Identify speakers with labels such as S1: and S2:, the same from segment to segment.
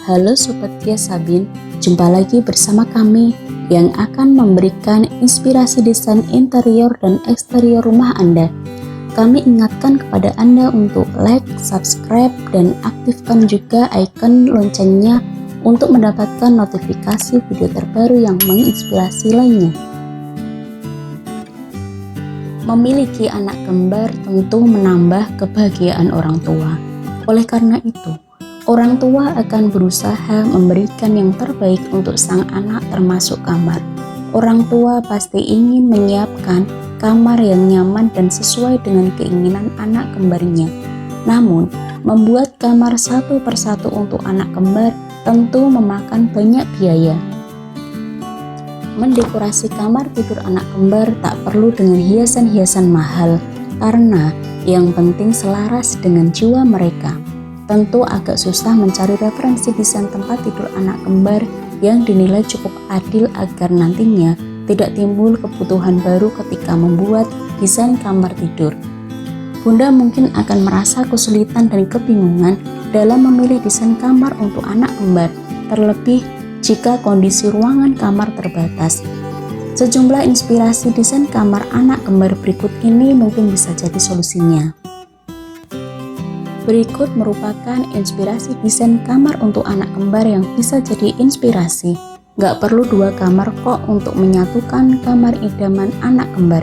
S1: Halo Sobat Kia Sabin, jumpa lagi bersama kami yang akan memberikan inspirasi desain interior dan eksterior rumah Anda. Kami ingatkan kepada Anda untuk like, subscribe, dan aktifkan juga icon loncengnya untuk mendapatkan notifikasi video terbaru yang menginspirasi lainnya. Memiliki anak kembar tentu menambah kebahagiaan orang tua. Oleh karena itu, orang tua akan berusaha memberikan yang terbaik untuk sang anak termasuk kamar. Orang tua pasti ingin menyiapkan kamar yang nyaman dan sesuai dengan keinginan anak kembarnya. Namun, membuat kamar satu persatu untuk anak kembar tentu memakan banyak biaya. Mendekorasi kamar tidur anak kembar tak perlu dengan hiasan-hiasan mahal, karena yang penting selaras dengan jiwa mereka. Tentu agak susah mencari referensi desain tempat tidur anak kembar yang dinilai cukup adil agar nantinya tidak timbul kebutuhan baru ketika membuat desain kamar tidur. Bunda mungkin akan merasa kesulitan dan kebingungan dalam memilih desain kamar untuk anak kembar, terlebih jika kondisi ruangan kamar terbatas. Sejumlah inspirasi desain kamar anak kembar berikut ini mungkin bisa jadi solusinya. Berikut merupakan inspirasi desain kamar untuk anak kembar yang bisa jadi inspirasi. Gak perlu 2 kamar kok untuk menyatukan kamar idaman anak kembar.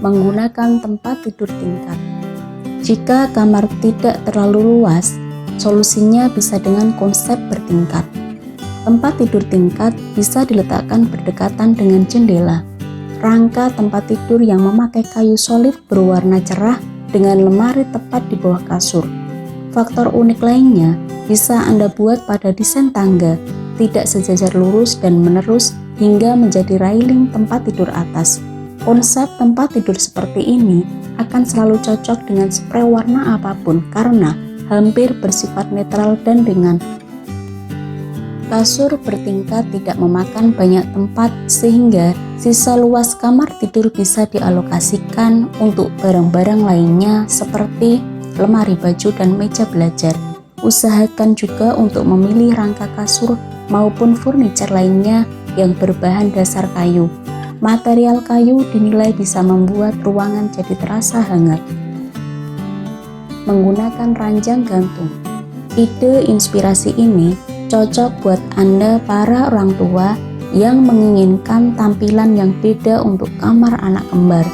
S1: Menggunakan tempat tidur tingkat. Jika kamar tidak terlalu luas, solusinya bisa dengan konsep bertingkat. Tempat tidur tingkat bisa diletakkan berdekatan dengan jendela. Rangka tempat tidur yang memakai kayu solid berwarna cerah dengan lemari tepat di bawah kasur. Faktor unik lainnya bisa Anda buat pada desain tangga, tidak sejajar lurus dan menerus hingga menjadi railing tempat tidur atas. Konsep tempat tidur seperti ini akan selalu cocok dengan sprei warna apapun karena hampir bersifat netral dan ringan. Kasur bertingkat tidak memakan banyak tempat sehingga sisa luas kamar tidur bisa dialokasikan untuk barang-barang lainnya seperti lemari baju dan meja belajar. Usahakan juga untuk memilih rangka kasur maupun furniture lainnya yang berbahan dasar kayu. Material kayu dinilai bisa membuat ruangan jadi terasa hangat. Menggunakan ranjang gantung. Ide inspirasi ini cocok buat Anda para orang tua yang menginginkan tampilan yang beda untuk kamar anak kembar.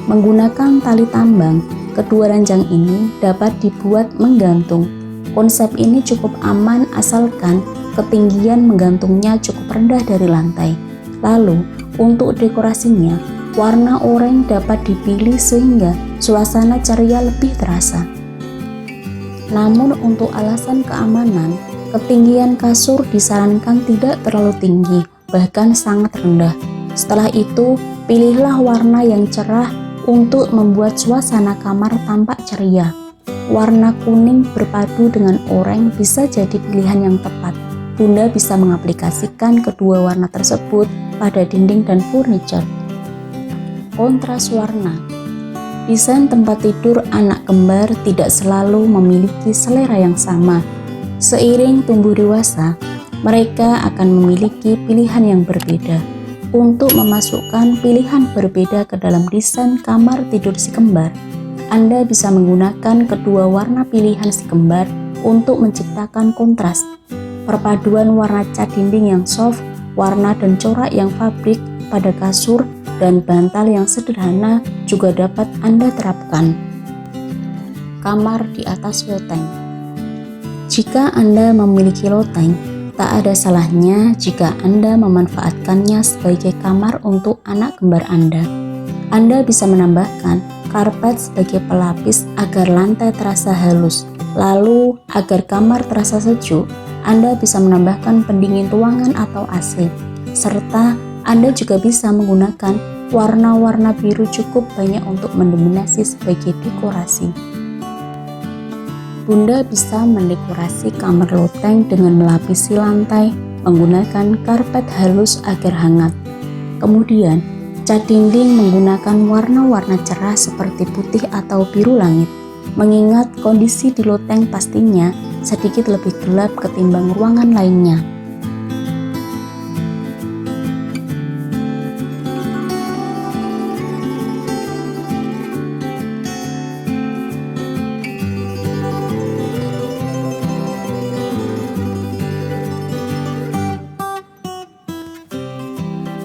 S1: Menggunakan tali tambang, kedua ranjang ini dapat dibuat menggantung. Konsep ini cukup aman asalkan ketinggian menggantungnya cukup rendah dari lantai. Lalu, untuk dekorasinya, warna oranye dapat dipilih sehingga suasana ceria lebih terasa. Namun untuk alasan keamanan, ketinggian kasur disarankan tidak terlalu tinggi, bahkan sangat rendah. Setelah itu, pilihlah warna yang cerah untuk membuat suasana kamar tampak ceria. Warna kuning berpadu dengan oranye bisa jadi pilihan yang tepat. Bunda bisa mengaplikasikan kedua warna tersebut pada dinding dan furniture. Kontras warna. Desain tempat tidur anak kembar tidak selalu memiliki selera yang sama. Seiring tumbuh dewasa, mereka akan memiliki pilihan yang berbeda. Untuk memasukkan pilihan berbeda ke dalam desain kamar tidur si kembar, Anda bisa menggunakan kedua warna pilihan si kembar untuk menciptakan kontras. Perpaduan warna cat dinding yang soft, warna dan corak yang fabrik pada kasur, dan bantal yang sederhana juga dapat Anda terapkan. Kamar di atas loteng. Jika Anda memiliki loteng, tak ada salahnya jika Anda memanfaatkannya sebagai kamar untuk anak kembar Anda. Anda bisa menambahkan karpet sebagai pelapis agar lantai terasa halus. Lalu, agar kamar terasa sejuk, Anda bisa menambahkan pendingin ruangan atau AC. Serta, Anda juga bisa menggunakan warna-warna biru cukup banyak untuk mendominasi sebagai dekorasi. Bunda bisa mendekorasi kamar loteng dengan melapisi lantai menggunakan karpet halus agar hangat. Kemudian, cat dinding menggunakan warna-warna cerah seperti putih atau biru langit. Mengingat kondisi di loteng pastinya sedikit lebih gelap ketimbang ruangan lainnya.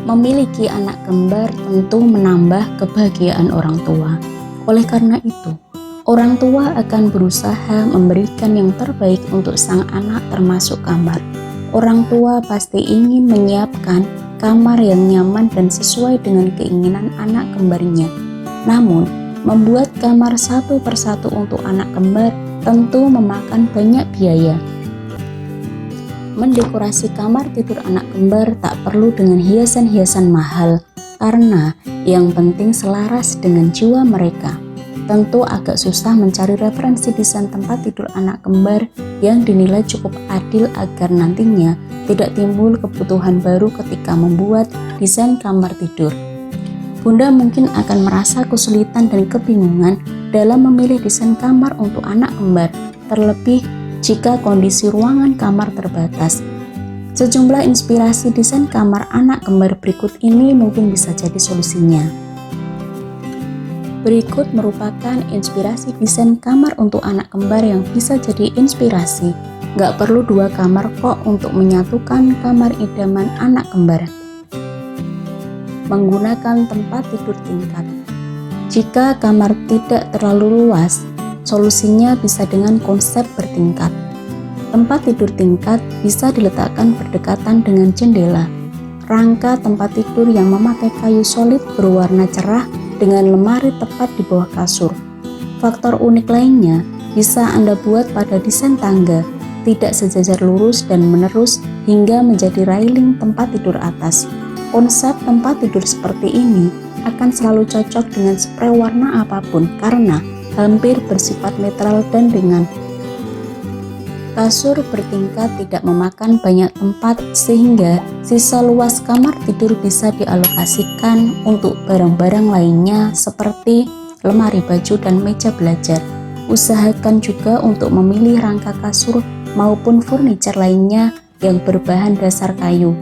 S1: Memiliki anak kembar tentu menambah kebahagiaan orang tua. Oleh karena itu, orang tua akan berusaha memberikan yang terbaik untuk sang anak termasuk kamar. Orang tua pasti ingin menyiapkan kamar yang nyaman dan sesuai dengan keinginan anak kembarnya. Namun, membuat kamar satu persatu untuk anak kembar tentu memakan banyak biaya. Mendekorasi kamar tidur anak kembar tak perlu dengan hiasan-hiasan mahal, karena yang penting selaras dengan jiwa mereka. Tentu agak susah mencari referensi desain tempat tidur anak kembar yang dinilai cukup adil agar nantinya tidak timbul kebutuhan baru ketika membuat desain kamar tidur. Bunda mungkin akan merasa kesulitan dan kebingungan dalam memilih desain kamar untuk anak kembar, terlebih jika kondisi ruangan kamar terbatas. Sejumlah inspirasi desain kamar anak kembar berikut ini mungkin bisa jadi solusinya. Berikut merupakan inspirasi desain kamar untuk anak kembar yang bisa jadi inspirasi. Gak perlu 2 kamar kok untuk menyatukan kamar idaman anak kembar. Menggunakan tempat tidur tingkat. Jika kamar tidak terlalu luas, solusinya bisa dengan konsep bertingkat. Tempat tidur tingkat bisa diletakkan berdekatan dengan jendela. Rangka tempat tidur yang memakai kayu solid berwarna cerah dengan lemari tepat di bawah kasur. Faktor unik lainnya bisa Anda buat pada desain tangga, tidak sejajar lurus dan menerus hingga menjadi railing tempat tidur atas. Konsep tempat tidur seperti ini akan selalu cocok dengan sprei warna apapun karena hampir bersifat netral dan ringan. Kasur bertingkat tidak memakan banyak tempat sehingga sisa luas kamar tidur bisa dialokasikan untuk barang-barang lainnya seperti lemari baju dan meja belajar. Usahakan juga untuk memilih rangka kasur maupun furniture lainnya yang berbahan dasar kayu.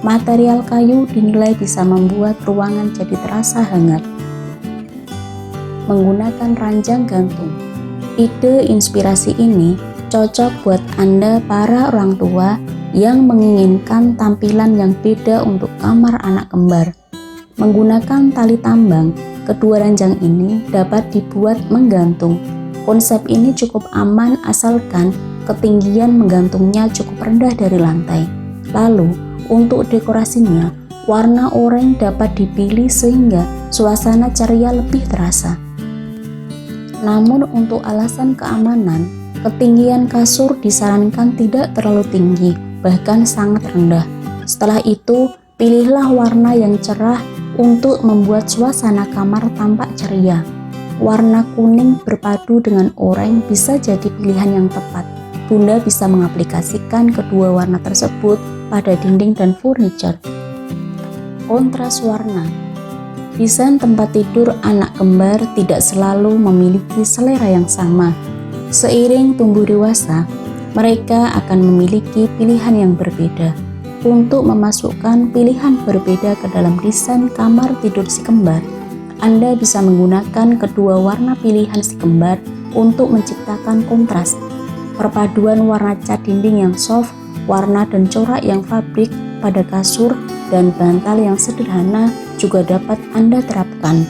S1: Material kayu dinilai bisa membuat ruangan jadi terasa hangat. Menggunakan ranjang gantung. Ide inspirasi ini cocok buat Anda para orang tua yang menginginkan tampilan yang beda untuk kamar anak kembar. Menggunakan tali tambang, kedua ranjang ini dapat dibuat menggantung. Konsep ini cukup aman asalkan ketinggian menggantungnya cukup rendah dari lantai. Lalu, untuk dekorasinya, warna oranye dapat dipilih sehingga suasana ceria lebih terasa. Namun untuk alasan keamanan, ketinggian kasur disarankan tidak terlalu tinggi, bahkan sangat rendah. Setelah itu, pilihlah warna yang cerah untuk membuat suasana kamar tampak ceria. Warna kuning berpadu dengan oranye bisa jadi pilihan yang tepat. Bunda bisa mengaplikasikan kedua warna tersebut pada dinding dan furniture. Kontras warna. Desain tempat tidur anak kembar tidak selalu memiliki selera yang sama. Seiring tumbuh dewasa, mereka akan memiliki pilihan yang berbeda. Untuk memasukkan pilihan berbeda ke dalam desain kamar tidur si kembar, Anda bisa menggunakan kedua warna pilihan si kembar untuk menciptakan kontras. Perpaduan warna cat dinding yang soft, warna dan corak yang fabrik pada kasur, dan bantal yang sederhana juga dapat Anda terapkan.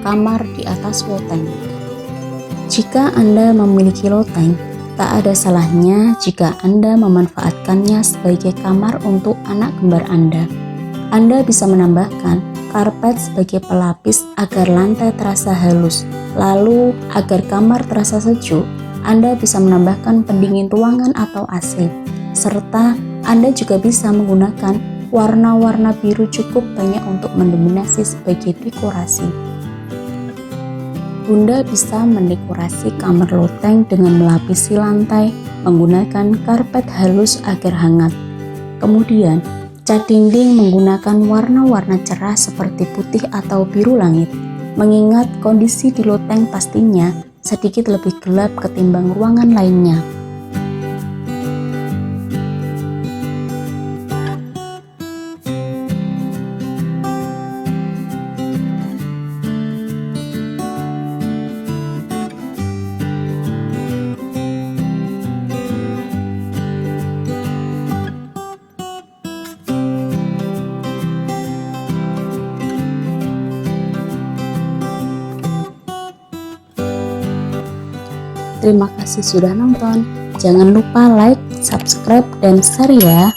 S1: Kamar di atas loteng. Jika Anda memiliki loteng, tak ada salahnya jika Anda memanfaatkannya sebagai kamar untuk anak kembar Anda. Anda bisa menambahkan karpet sebagai pelapis agar lantai terasa halus. Lalu, agar kamar terasa sejuk, Anda bisa menambahkan pendingin ruangan atau AC. Serta, Anda juga bisa menggunakan warna-warna biru cukup banyak untuk mendominasi sebagai dekorasi. Bunda bisa mendekorasi kamar loteng dengan melapisi lantai menggunakan karpet halus agar hangat. Kemudian, cat dinding menggunakan warna-warna cerah seperti putih atau biru langit. Mengingat kondisi di loteng pastinya sedikit lebih gelap ketimbang ruangan lainnya. Terima kasih sudah nonton. Jangan lupa like, subscribe, dan share ya.